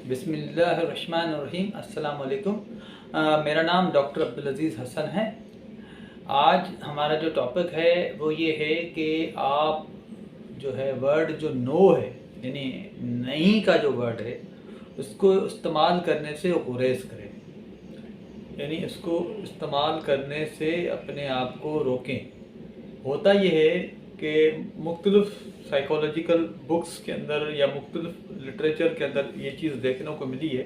बिस्मिल्लाहिर्रहमानिर्रहीम। अस्सलाम वालेकुम। मेरा नाम डॉक्टर अब्दुल अज़ीज़ हसन है। आज हमारा जो टॉपिक है वो ये है कि आप जो है वर्ड जो नो है यानी नहीं का जो वर्ड है उसको इस्तेमाल करने से गुरेज करें, यानी इसको इस्तेमाल करने से अपने आप को रोकें। होता ये है कि मुख्तलिफ़ साइकोलॉजिकल बुक्स के अंदर या मुख्तलिफ़ लिटरेचर के अंदर ये चीज़ देखने को मिली है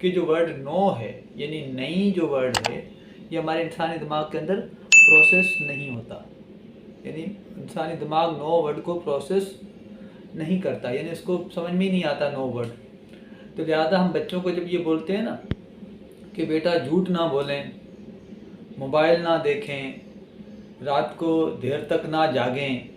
कि जो वर्ड नो है यानी नहीं जो वर्ड है ये हमारे इंसानी दिमाग के अंदर प्रोसेस नहीं होता, यानी इंसानी दिमाग नो वर्ड को प्रोसेस नहीं करता, यानी इसको समझ में ही नहीं आता नो वर्ड। तो लिहाजा हम बच्चों को जब ये बोलते हैं ना कि बेटा झूठ ना बोलें, मोबाइल ना देखें, रात को देर तक ना जागें,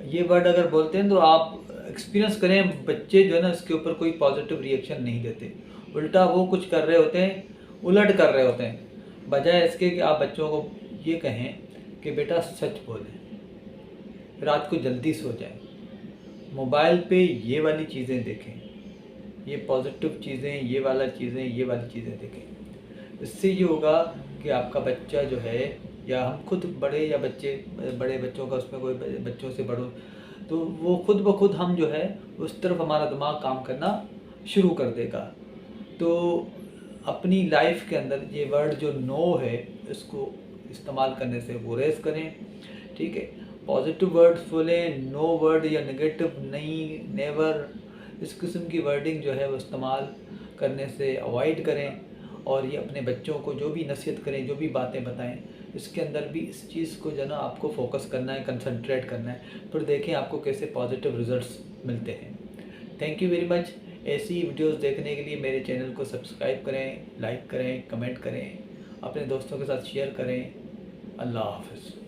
ये वर्ड अगर बोलते हैं तो आप एक्सपीरियंस करें बच्चे जो है ना इसके ऊपर कोई पॉजिटिव रिएक्शन नहीं देते, उल्टा वो कुछ कर रहे होते हैं, उलट कर रहे होते हैं। बजाय इसके कि आप बच्चों को ये कहें कि बेटा सच बोलें, रात को जल्दी सो जाएं, मोबाइल पे ये वाली चीज़ें देखें, ये पॉजिटिव चीज़ें, ये वाली चीज़ें देखें। इससे ये होगा कि आपका बच्चा जो है या हम खुद बड़े या बड़े बच्चों का उसमें कोई बच्चों से बड़ों तो वो खुद ब खुद हम जो है उस तरफ हमारा दिमाग काम करना शुरू कर देगा। तो अपनी लाइफ के अंदर ये वर्ड जो नो है इसको इस्तेमाल करने से गुरेज करें, ठीक है। पॉजिटिव वर्ड्स बोलें, नो वर्ड या नेगेटिव, नहीं, नेवर, इस किस्म की वर्डिंग जो है वो इस्तेमाल करने से अवॉइड करें। और ये अपने बच्चों को जो भी नसीहत करें, जो भी बातें बताएं, इसके अंदर भी इस चीज़ को जो ना आपको फोकस करना है, कंसंट्रेट करना है, फिर देखें आपको कैसे पॉजिटिव रिजल्ट्स मिलते हैं। Thank you very much. ऐसी वीडियोस देखने के लिए मेरे चैनल को सब्सक्राइब करें, लाइक करें, कमेंट करें, अपने दोस्तों के साथ शेयर करें। अल्लाह हाफ़िज़।